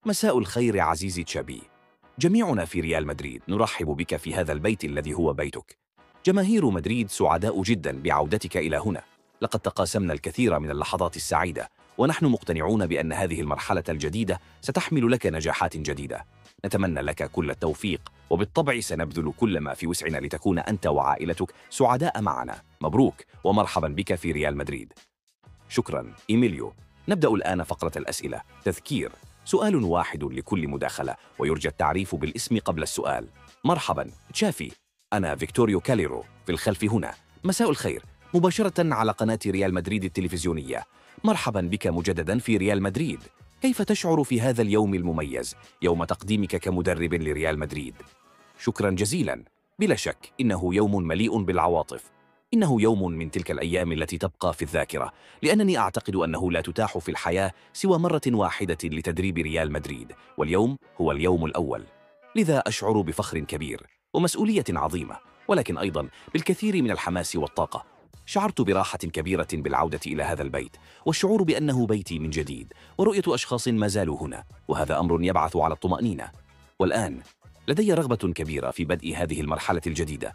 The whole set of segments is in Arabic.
مساء الخير عزيزي تشابي. جميعنا في ريال مدريد نرحب بك في هذا البيت الذي هو بيتك. جماهير مدريد سعداء جدا بعودتك إلى هنا. لقد تقاسمنا الكثير من اللحظات السعيدة، ونحن مقتنعون بأن هذه المرحلة الجديدة ستحمل لك نجاحات جديدة. نتمنى لك كل التوفيق، وبالطبع سنبذل كل ما في وسعنا لتكون أنت وعائلتك سعداء معنا. مبروك ومرحبا بك في ريال مدريد. شكرا إيميليو. نبدأ الآن فقرة الأسئلة. تذكير: سؤال واحد لكل مداخلة، ويرجى التعريف بالاسم قبل السؤال. مرحبا تشافي، أنا فيكتوريو كاليرو في الخلف هنا. مساء الخير، مباشرة على قناة ريال مدريد التلفزيونية. مرحبا بك مجددا في ريال مدريد. كيف تشعر في هذا اليوم المميز، يوم تقديمك كمدرب لريال مدريد؟ شكرا جزيلا. بلا شك إنه يوم مليء بالعواطف. إنه يوم من تلك الأيام التي تبقى في الذاكرة، لأنني أعتقد أنه لا تتاح في الحياة سوى مرة واحدة لتدريب ريال مدريد، واليوم هو اليوم الأول. لذا أشعر بفخر كبير ومسؤولية عظيمة، ولكن أيضا بالكثير من الحماس والطاقة. شعرت براحة كبيرة بالعودة إلى هذا البيت، والشعور بأنه بيتي من جديد، ورؤية أشخاص ما زالوا هنا، وهذا أمر يبعث على الطمأنينة. والآن لدي رغبة كبيرة في بدء هذه المرحلة الجديدة.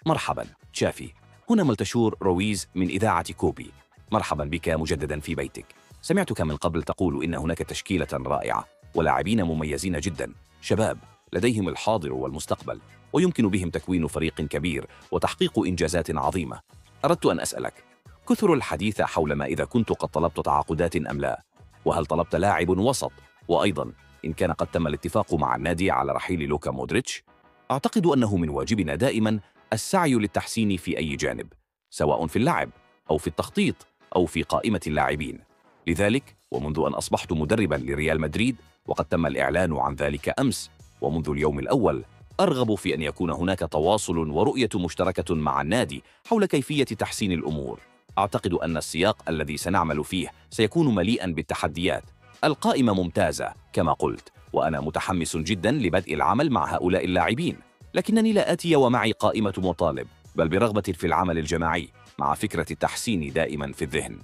مرحبا تشافي، هنا ملتشور رويز من إذاعة كوبي. مرحبا بك مجددا في بيتك. سمعتك من قبل تقول إن هناك تشكيلة رائعة ولاعبين مميزين جدا، شباب لديهم الحاضر والمستقبل، ويمكن بهم تكوين فريق كبير وتحقيق إنجازات عظيمة. أردت أن أسألك، كثر الحديث حول ما إذا كنت قد طلبت تعاقدات أم لا، وهل طلبت لاعب وسط، وأيضا إن كان قد تم الاتفاق مع النادي على رحيل لوكا مودريتش. أعتقد أنه من واجبنا دائما السعي للتحسين في أي جانب، سواء في اللعب أو في التخطيط أو في قائمة اللاعبين. لذلك ومنذ أن أصبحت مدربا لريال مدريد، وقد تم الإعلان عن ذلك أمس، ومنذ اليوم الأول أرغب في أن يكون هناك تواصل ورؤية مشتركة مع النادي حول كيفية تحسين الأمور. أعتقد أن السياق الذي سنعمل فيه سيكون مليئا بالتحديات. القائمة ممتازة كما قلت، وأنا متحمس جدا لبدء العمل مع هؤلاء اللاعبين، لكنني لا آتي ومعي قائمة مطالب، بل برغبة في العمل الجماعي مع فكرة التحسين دائما في الذهن.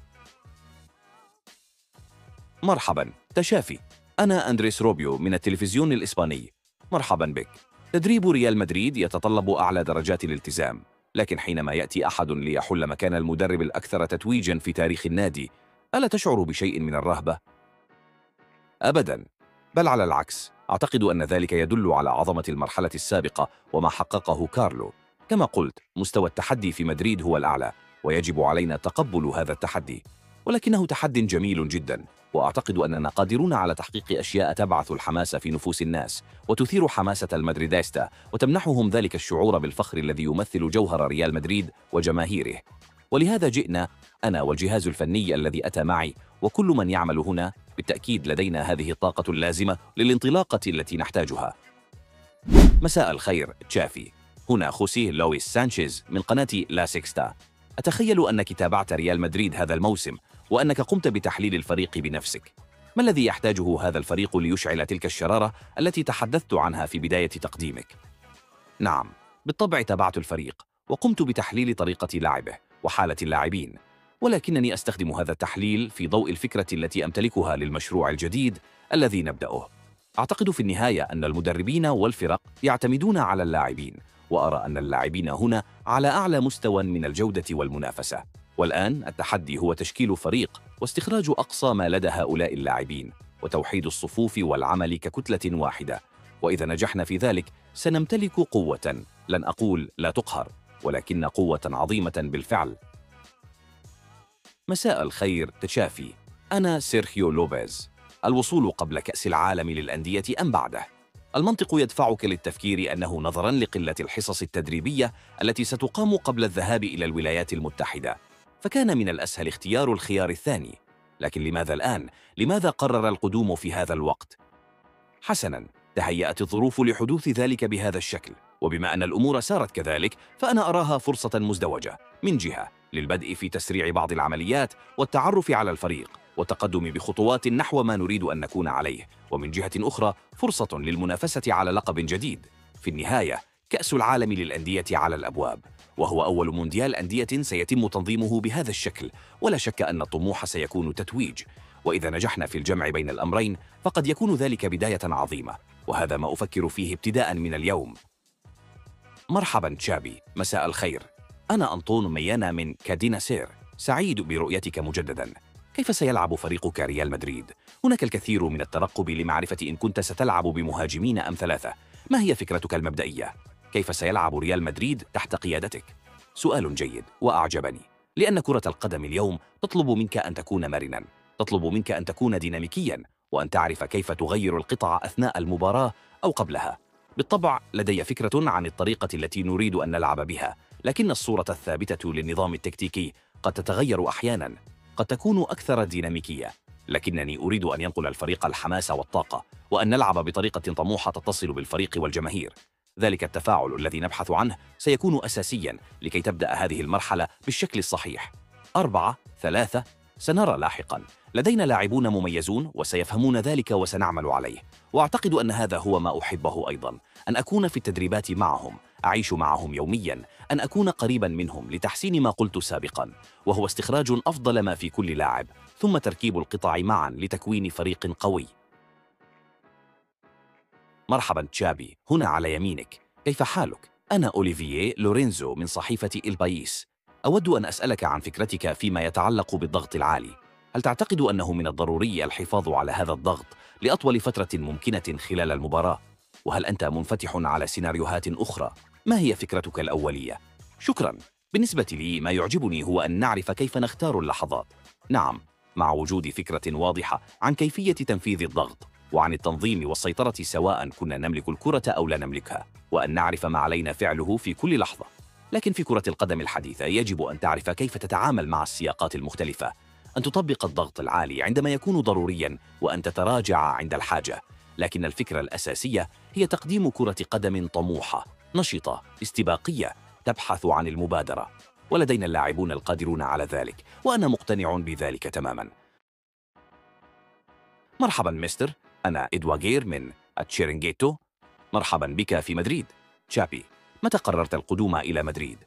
مرحبا تشافي، أنا أندريس روبيو من التلفزيون الإسباني. مرحبا بك. تدريب ريال مدريد يتطلب أعلى درجات الالتزام، لكن حينما يأتي أحد ليحل مكان المدرب الأكثر تتويجا في تاريخ النادي، ألا تشعر بشيء من الرهبة؟ أبدا، بل على العكس، أعتقد أن ذلك يدل على عظمة المرحلة السابقة وما حققه كارلو. كما قلت، مستوى التحدي في مدريد هو الأعلى، ويجب علينا تقبل هذا التحدي، ولكنه تحد جميل جدا، وأعتقد أننا قادرون على تحقيق أشياء تبعث الحماس في نفوس الناس وتثير حماسة المدريديستا، وتمنحهم ذلك الشعور بالفخر الذي يمثل جوهر ريال مدريد وجماهيره. ولهذا جئنا أنا والجهاز الفني الذي أتى معي وكل من يعمل هنا. بالتأكيد لدينا هذه الطاقة اللازمة للانطلاقة التي نحتاجها. مساء الخير تشافي، هنا خوسيه لويس سانشيز من قناة لا سيكستا. أتخيل أنك تابعت ريال مدريد هذا الموسم، وأنك قمت بتحليل الفريق بنفسك. ما الذي يحتاجه هذا الفريق ليشعل تلك الشرارة التي تحدثت عنها في بداية تقديمك؟ نعم، بالطبع تابعت الفريق، وقمت بتحليل طريقة لعبه وحالة اللاعبين، ولكنني أستخدم هذا التحليل في ضوء الفكرة التي أمتلكها للمشروع الجديد الذي نبدأه. أعتقد في النهاية أن المدربين والفرق يعتمدون على اللاعبين، وأرى أن اللاعبين هنا على أعلى مستوى من الجودة والمنافسة. والآن التحدي هو تشكيل فريق واستخراج أقصى ما لدى هؤلاء اللاعبين، وتوحيد الصفوف والعمل ككتلة واحدة. وإذا نجحنا في ذلك سنمتلك قوة، لن أقول لا تقهر، ولكن قوة عظيمة بالفعل. مساء الخير تشافي، أنا سيرخيو لوبيز. الوصول قبل كأس العالم للأندية أم بعده؟ المنطق يدفعك للتفكير أنه نظراً لقلة الحصص التدريبية التي ستقام قبل الذهاب إلى الولايات المتحدة، فكان من الأسهل اختيار الخيار الثاني. لكن لماذا الآن؟ لماذا قرر القدوم في هذا الوقت؟ حسناً، تهيأت الظروف لحدوث ذلك بهذا الشكل، وبما أن الأمور سارت كذلك فأنا أراها فرصة مزدوجة. من جهة للبدء في تسريع بعض العمليات والتعرف على الفريق والتقدم بخطوات نحو ما نريد أن نكون عليه، ومن جهة أخرى فرصة للمنافسة على لقب جديد. في النهاية كأس العالم للأندية على الأبواب، وهو أول مونديال أندية سيتم تنظيمه بهذا الشكل، ولا شك أن الطموح سيكون تتويج. وإذا نجحنا في الجمع بين الأمرين فقد يكون ذلك بداية عظيمة، وهذا ما أفكر فيه ابتداء من اليوم. مرحبا تشابي، مساء الخير. أنا أنطون ميانا من كادينا سير، سعيد برؤيتك مجددا. كيف سيلعب فريقك ريال مدريد؟ هناك الكثير من الترقب لمعرفة إن كنت ستلعب بمهاجمين أم ثلاثة. ما هي فكرتك المبدئية؟ كيف سيلعب ريال مدريد تحت قيادتك؟ سؤال جيد وأعجبني، لأن كرة القدم اليوم تطلب منك أن تكون مرناً، تطلب منك أن تكون ديناميكياً، وأن تعرف كيف تغير القطع أثناء المباراة أو قبلها. بالطبع لدي فكرة عن الطريقة التي نريد أن نلعب بها، لكن الصورة الثابتة للنظام التكتيكي قد تتغير أحياناً، قد تكون أكثر ديناميكية، لكنني أريد أن ينقل الفريق الحماس والطاقة، وأن نلعب بطريقة طموحة تتصل بالفريق والجماهير. ذلك التفاعل الذي نبحث عنه سيكون أساسياً لكي تبدأ هذه المرحلة بالشكل الصحيح. 4-3 سنرى لاحقاً. لدينا لاعبون مميزون وسيفهمون ذلك وسنعمل عليه، وأعتقد أن هذا هو ما أحبه أيضاً، أن أكون في التدريبات معهم، أعيش معهم يومياً، أن أكون قريباً منهم لتحسين ما قلت سابقاً، وهو استخراج أفضل ما في كل لاعب، ثم تركيب القطع معاً لتكوين فريق قوي. مرحباً تشابي، هنا على يمينك. كيف حالك؟ أنا أوليفييه لورينزو من صحيفة البايس. أود أن أسألك عن فكرتك فيما يتعلق بالضغط العالي. هل تعتقد أنه من الضروري الحفاظ على هذا الضغط لأطول فترة ممكنة خلال المباراة؟ وهل أنت منفتح على سيناريوهات أخرى؟ ما هي فكرتك الأولية؟ شكراً. بالنسبة لي ما يعجبني هو أن نعرف كيف نختار اللحظات. نعم، مع وجود فكرة واضحة عن كيفية تنفيذ الضغط وعن التنظيم والسيطرة سواء كنا نملك الكرة أو لا نملكها، وأن نعرف ما علينا فعله في كل لحظة. لكن في كرة القدم الحديثة يجب أن تعرف كيف تتعامل مع السياقات المختلفة، أن تطبق الضغط العالي عندما يكون ضرورياً، وأن تتراجع عند الحاجة. لكن الفكرة الأساسية هي تقديم كرة قدم طموحة، نشطة، استباقية، تبحث عن المبادرة، ولدينا اللاعبون القادرون على ذلك، وأنا مقتنع بذلك تماماً. مرحباً مستر، أنا إدواغير من التشيرينغيتو. مرحباً بك في مدريد. تشابي، متى قررت القدوم إلى مدريد؟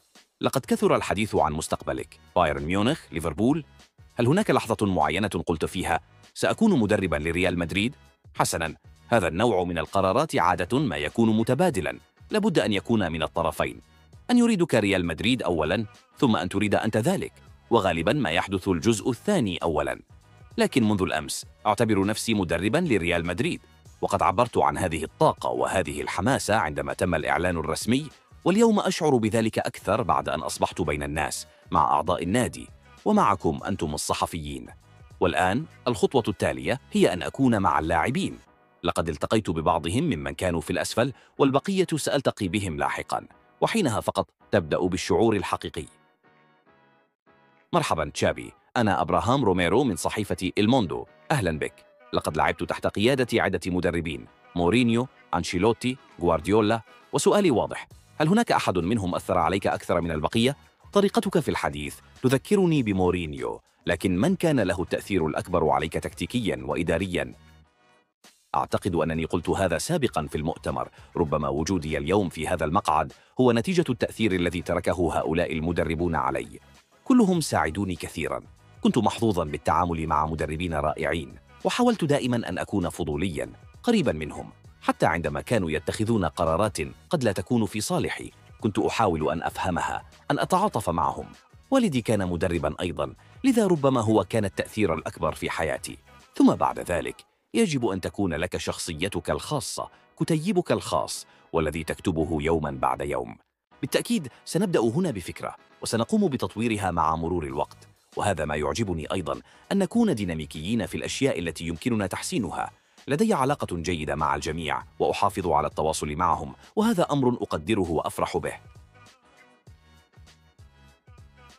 لقد كثر الحديث عن مستقبلك، بايرن ميونخ، ليفربول. هل هناك لحظة معينة قلت فيها سأكون مدرباً لريال مدريد؟ حسناً، هذا النوع من القرارات عادة ما يكون متبادلاً، لابد أن يكون من الطرفين، أن يريدك ريال مدريد أولاً، ثم أن تريد أنت ذلك، وغالباً ما يحدث الجزء الثاني أولاً. لكن منذ الأمس أعتبر نفسي مدرباً لريال مدريد، وقد عبرت عن هذه الطاقة وهذه الحماسة عندما تم الإعلان الرسمي، واليوم أشعر بذلك أكثر بعد أن أصبحت بين الناس مع أعضاء النادي ومعكم أنتم الصحفيين. والآن الخطوة التالية هي أن أكون مع اللاعبين. لقد التقيت ببعضهم ممن كانوا في الأسفل، والبقية سألتقي بهم لاحقاً، وحينها فقط تبدأ بالشعور الحقيقي. مرحباً تشابي، أنا أبراهام روميرو من صحيفة الموندو. أهلاً بك. لقد لعبت تحت قيادة عدة مدربين، مورينيو، أنشيلوتي، غوارديولا، وسؤالي واضح، هل هناك أحد منهم أثر عليك أكثر من البقية؟ طريقتك في الحديث تذكرني بمورينيو، لكن من كان له التأثير الأكبر عليك تكتيكياً وإدارياً؟ أعتقد أنني قلت هذا سابقاً في المؤتمر. ربما وجودي اليوم في هذا المقعد هو نتيجة التأثير الذي تركه هؤلاء المدربون علي. كلهم ساعدوني كثيراً. كنت محظوظاً بالتعامل مع مدربين رائعين، وحاولت دائماً أن أكون فضولياً قريباً منهم، حتى عندما كانوا يتخذون قرارات قد لا تكون في صالحي. كنت أحاول أن أفهمها، أن أتعاطف معهم. والدي كان مدرباً أيضاً، لذا ربما هو كان التأثير الأكبر في حياتي. ثم بعد ذلك يجب أن تكون لك شخصيتك الخاصة، كتيبك الخاص، والذي تكتبه يوماً بعد يوم. بالتأكيد سنبدأ هنا بفكرة، وسنقوم بتطويرها مع مرور الوقت. وهذا ما يعجبني أيضاً، أن نكون ديناميكيين في الأشياء التي يمكننا تحسينها. لدي علاقة جيدة مع الجميع، وأحافظ على التواصل معهم، وهذا أمر أقدره وأفرح به.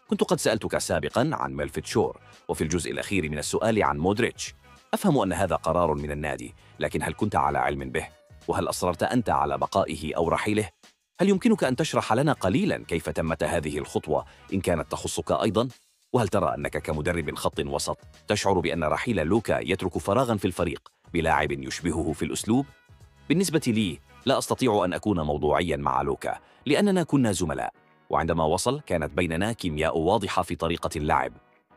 كنت قد سألتك سابقاً عن ميلفيد شور، وفي الجزء الأخير من السؤال عن مودريتش. أفهم أن هذا قرار من النادي، لكن هل كنت على علم به؟ وهل أصررت أنت على بقائه أو رحيله؟ هل يمكنك أن تشرح لنا قليلاً كيف تمت هذه الخطوة إن كانت تخصك أيضاً؟ وهل ترى أنك كمدرب خط وسط تشعر بأن رحيل لوكا يترك فراغاً في الفريق بلاعب يشبهه في الأسلوب؟ بالنسبة لي لا أستطيع أن أكون موضوعياً مع لوكا، لأننا كنا زملاء، وعندما وصل كانت بيننا كيمياء واضحة في طريقة اللعب.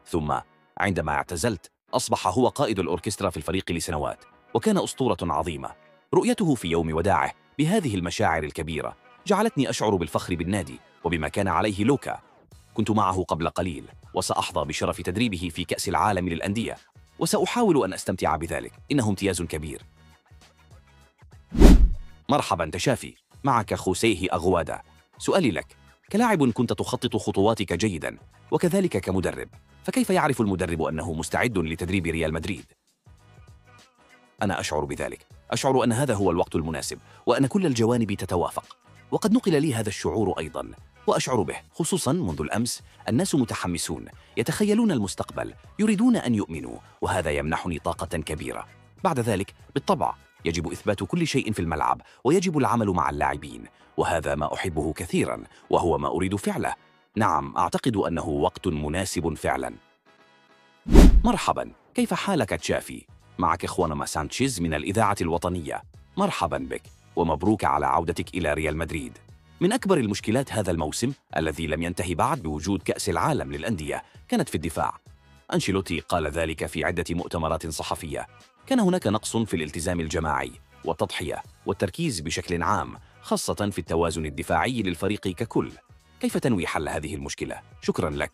ثم عندما اعتزلت أصبح هو قائد الأوركسترا في الفريق لسنوات، وكان أسطورة عظيمة. رؤيته في يوم وداعه بهذه المشاعر الكبيرة جعلتني أشعر بالفخر بالنادي وبما كان عليه لوكا. كنت معه قبل قليل، وسأحظى بشرف تدريبه في كأس العالم للأندية، وسأحاول أن أستمتع بذلك. إنه امتياز كبير. مرحبا تشافي، معك خوسيه أغوادا. سؤالي لك، كلاعب كنت تخطط خطواتك جيدا، وكذلك كمدرب، فكيف يعرف المدرب أنه مستعد لتدريب ريال مدريد؟ أنا أشعر بذلك، أشعر أن هذا هو الوقت المناسب، وأن كل الجوانب تتوافق، وقد نقل لي هذا الشعور أيضا، وأشعر به خصوصا منذ الأمس. الناس متحمسون، يتخيلون المستقبل، يريدون أن يؤمنوا، وهذا يمنحني طاقة كبيرة. بعد ذلك بالطبع يجب إثبات كل شيء في الملعب، ويجب العمل مع اللاعبين، وهذا ما أحبه كثيرا، وهو ما أريد فعله. نعم، أعتقد أنه وقت مناسب فعلا. مرحبا، كيف حالك تشافي؟ معك خوانما سانشيز من الإذاعة الوطنية. مرحبا بك، ومبروك على عودتك إلى ريال مدريد. من أكبر المشكلات هذا الموسم الذي لم ينتهي بعد بوجود كأس العالم للأندية كانت في الدفاع. أنشيلوتي قال ذلك في عدة مؤتمرات صحفية. كان هناك نقص في الالتزام الجماعي والتضحية والتركيز بشكل عام، خاصة في التوازن الدفاعي للفريق ككل. كيف تنوي حل هذه المشكلة؟ شكرا لك.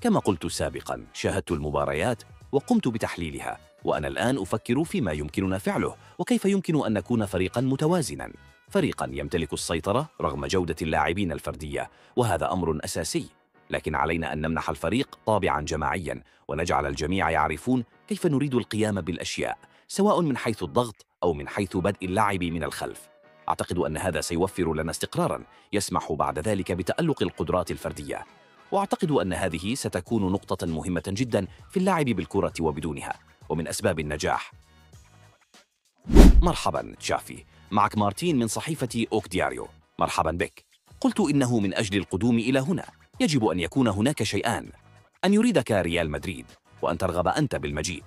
كما قلت سابقا، شاهدت المباريات وقمت بتحليلها، وأنا الآن أفكر فيما يمكننا فعله، وكيف يمكن أن نكون فريقا متوازنا، فريقا يمتلك السيطرة رغم جودة اللاعبين الفردية، وهذا أمر أساسي. لكن علينا أن نمنح الفريق طابعا جماعيا، ونجعل الجميع يعرفون كيف نريد القيام بالأشياء، سواء من حيث الضغط أو من حيث بدء اللعب من الخلف. أعتقد أن هذا سيوفر لنا استقرارا يسمح بعد ذلك بتألق القدرات الفردية، وأعتقد أن هذه ستكون نقطة مهمة جدا في اللعب بالكرة وبدونها، ومن أسباب النجاح. مرحبا تشافي، معك مارتين من صحيفة أوك دياريو. مرحبا بك. قلت إنه من أجل القدوم إلى هنا يجب أن يكون هناك شيئان: أن يريدك ريال مدريد، وأن ترغب أنت بالمجيء،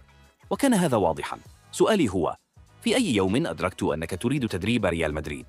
وكان هذا واضحا. سؤالي هو، في أي يوم أدركت أنك تريد تدريب ريال مدريد؟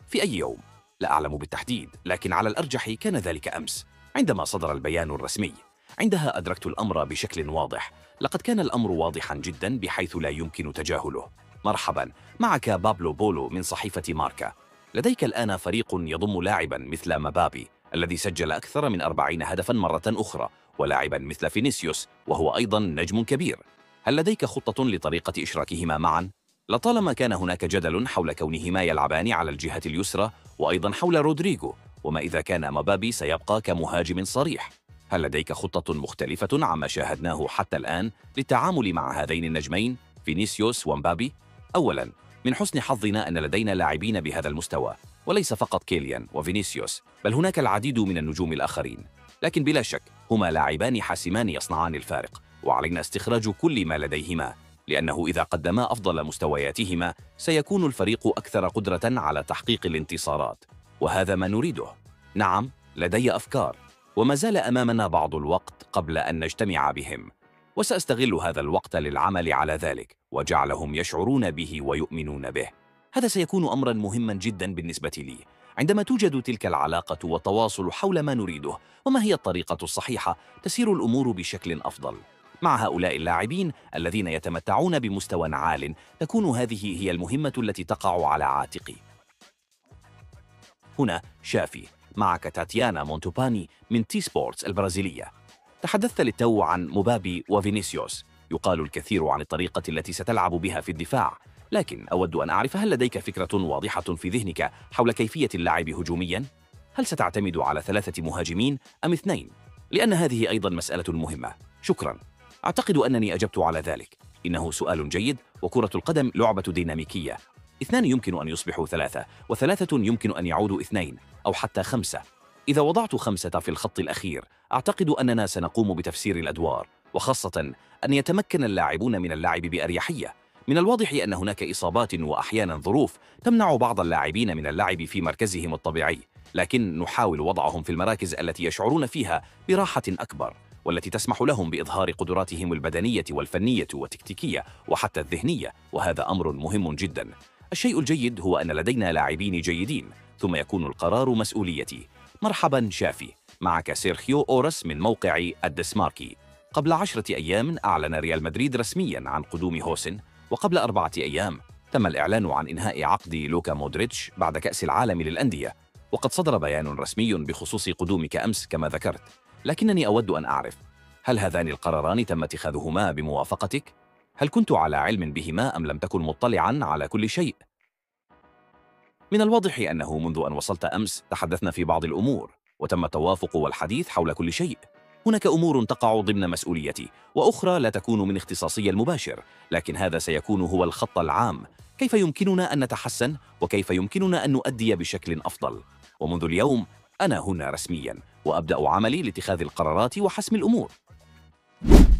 في أي يوم؟ لا أعلم بالتحديد، لكن على الأرجح كان ذلك أمس عندما صدر البيان الرسمي. عندها أدركت الأمر بشكل واضح، لقد كان الأمر واضحا جدا بحيث لا يمكن تجاهله. مرحبا، معك بابلو بولو من صحيفة ماركا. لديك الآن فريق يضم لاعبا مثل مبابي الذي سجل أكثر من 40 هدفا مرة أخرى، ولاعبا مثل فينيسيوس وهو أيضا نجم كبير. هل لديك خطة لطريقة إشراكهما معا؟ لطالما كان هناك جدل حول كونهما يلعبان على الجهة اليسرى، وأيضا حول رودريغو، وما إذا كان مبابي سيبقى كمهاجم صريح. هل لديك خطة مختلفة عما شاهدناه حتى الآن للتعامل مع هذين النجمين فينيسيوس ومبابي؟ أولاً، من حسن حظنا أن لدينا لاعبين بهذا المستوى، وليس فقط كيليان وفينيسيوس، بل هناك العديد من النجوم الآخرين. لكن بلا شك هما لاعبان حاسمان يصنعان الفارق، وعلينا استخراج كل ما لديهما، لأنه إذا قدما أفضل مستوياتهما سيكون الفريق أكثر قدرة على تحقيق الانتصارات، وهذا ما نريده. نعم، لدي أفكار، وما زال أمامنا بعض الوقت قبل أن نجتمع بهم، وسأستغل هذا الوقت للعمل على ذلك وجعلهم يشعرون به ويؤمنون به. هذا سيكون أمرا مهما جدا بالنسبة لي عندما توجد تلك العلاقة والتواصل حول ما نريده وما هي الطريقة الصحيحة، تسير الأمور بشكل أفضل. مع هؤلاء اللاعبين الذين يتمتعون بمستوى عال، تكون هذه هي المهمة التي تقع على عاتقي. هنا شافي، معك تاتيانا مونتوباني من تي سبورتس البرازيلية. تحدثت للتو عن مبابي وفينيسيوس. يقال الكثير عن الطريقة التي ستلعب بها في الدفاع، لكن أود أن أعرف، هل لديك فكرة واضحة في ذهنك حول كيفية اللعب هجومياً؟ هل ستعتمد على 3 مهاجمين أم 2؟ لأن هذه أيضاً مسألة مهمة. شكراً. أعتقد أنني أجبت على ذلك. إنه سؤال جيد، وكرة القدم لعبة ديناميكية. 2 يمكن أن يصبحوا 3، و3 يمكن أن يعودوا 2 أو حتى 5. إذا وضعت 5 في الخط الأخير، أعتقد أننا سنقوم بتفسير الأدوار، وخاصة أن يتمكن اللاعبون من اللعب بأريحية. من الواضح أن هناك إصابات وأحيانا ظروف تمنع بعض اللاعبين من اللعب في مركزهم الطبيعي، لكن نحاول وضعهم في المراكز التي يشعرون فيها براحة أكبر، والتي تسمح لهم بإظهار قدراتهم البدنية والفنية والتكتيكية وحتى الذهنية، وهذا أمر مهم جدا. الشيء الجيد هو أن لدينا لاعبين جيدين، ثم يكون القرار مسؤوليتي. مرحبا شافي، معك سيرخيو أورس من موقع الدسماركي. قبل 10 أيام أعلن ريال مدريد رسمياً عن قدوم هوسن، وقبل 4 أيام تم الإعلان عن إنهاء عقد لوكا مودريتش بعد كأس العالم للأندية، وقد صدر بيان رسمي بخصوص قدومك أمس كما ذكرت. لكنني أود أن أعرف، هل هذان القراران تم اتخاذهما بموافقتك؟ هل كنت على علم بهما أم لم تكن مطلعاً على كل شيء؟ من الواضح أنه منذ أن وصلت أمس تحدثنا في بعض الأمور، وتم التوافق والحديث حول كل شيء. هناك أمور تقع ضمن مسؤوليتي، وأخرى لا تكون من اختصاصي المباشر، لكن هذا سيكون هو الخط العام. كيف يمكننا أن نتحسن؟ وكيف يمكننا أن نؤدي بشكل أفضل؟ ومنذ اليوم أنا هنا رسمياً، وأبدأ عملي لاتخاذ القرارات وحسم الأمور.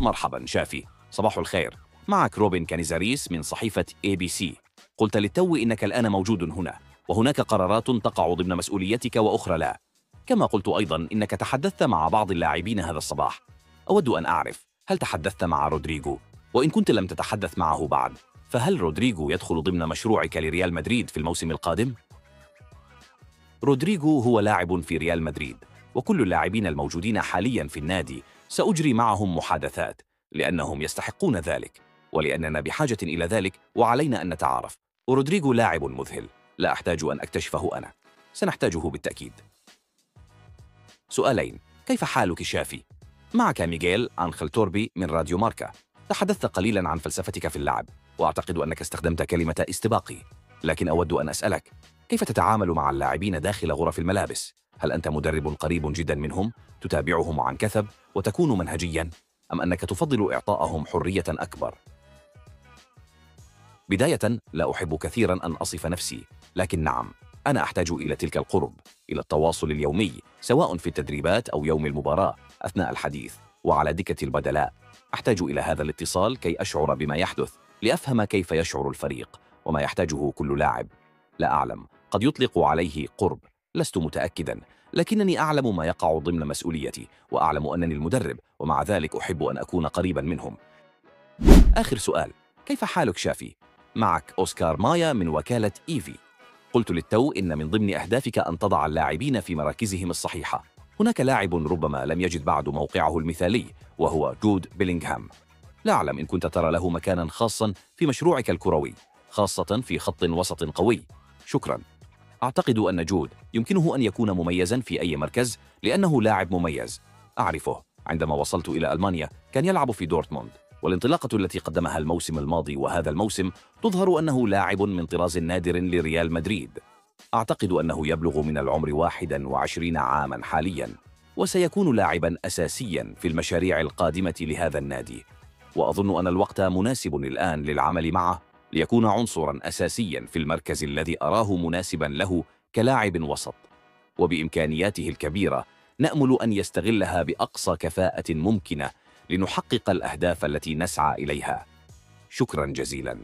مرحباً شافي، صباح الخير. معك روبن كانيزاريس من صحيفة ABC. قلت للتو إنك الآن موجود هنا، وهناك قرارات تقع ضمن مسؤوليتك وأخرى لا. كما قلت أيضاً إنك تحدثت مع بعض اللاعبين هذا الصباح. أود أن أعرف، هل تحدثت مع رودريغو؟ وإن كنت لم تتحدث معه بعد، فهل رودريغو يدخل ضمن مشروعك لريال مدريد في الموسم القادم؟ رودريغو هو لاعب في ريال مدريد، وكل اللاعبين الموجودين حالياً في النادي سأجري معهم محادثات، لأنهم يستحقون ذلك، ولأننا بحاجة إلى ذلك، وعلينا أن نتعارف. ورودريغو لاعب مذهل، لا أحتاج أن أكتشفه أنا، سنحتاجه بالتأكيد. سؤالين: كيف حالك شافي؟ معك ميغيل أنخيل توربي من راديو ماركا. تحدثت قليلاً عن فلسفتك في اللعب، وأعتقد أنك استخدمت كلمة استباقي، لكن أود أن أسألك، كيف تتعامل مع اللاعبين داخل غرف الملابس؟ هل أنت مدرب قريب جداً منهم، تتابعهم عن كثب وتكون منهجياً، أم أنك تفضل إعطائهم حرية أكبر؟ بداية، لا أحب كثيراً أن أصف نفسي، لكن نعم، أنا أحتاج إلى تلك القرب، إلى التواصل اليومي، سواء في التدريبات أو يوم المباراة، أثناء الحديث وعلى دكة البدلاء. أحتاج إلى هذا الاتصال كي أشعر بما يحدث، لأفهم كيف يشعر الفريق وما يحتاجه كل لاعب. لا أعلم، قد يطلق عليه قرب، لست متأكداً، لكنني أعلم ما يقع ضمن مسؤوليتي، وأعلم أنني المدرب، ومع ذلك أحب أن أكون قريباً منهم. آخر سؤال: كيف حالك شافي؟ معك أوسكار مايا من وكالة إيفي. قلت للتو إن من ضمن أهدافك أن تضع اللاعبين في مراكزهم الصحيحة. هناك لاعب ربما لم يجد بعد موقعه المثالي، وهو جود بيلينغهام. لا أعلم إن كنت ترى له مكاناً خاصاً في مشروعك الكروي، خاصة في خط وسط قوي. شكراً. أعتقد أن جود يمكنه أن يكون مميزاً في أي مركز، لأنه لاعب مميز. أعرفه، عندما وصلت إلى ألمانيا كان يلعب في دورتموند، والانطلاقة التي قدمها الموسم الماضي وهذا الموسم تظهر أنه لاعب من طراز نادر لريال مدريد. أعتقد أنه يبلغ من العمر 21 عاماً حالياً، وسيكون لاعباً أساسياً في المشاريع القادمة لهذا النادي، وأظن أن الوقت مناسب الآن للعمل معه، ليكون عنصراً أساسياً في المركز الذي أراه مناسباً له كلاعب وسط، وبإمكانياته الكبيرة نأمل أن يستغلها بأقصى كفاءة ممكنة لنحقق الأهداف التي نسعى إليها. شكراً جزيلاً.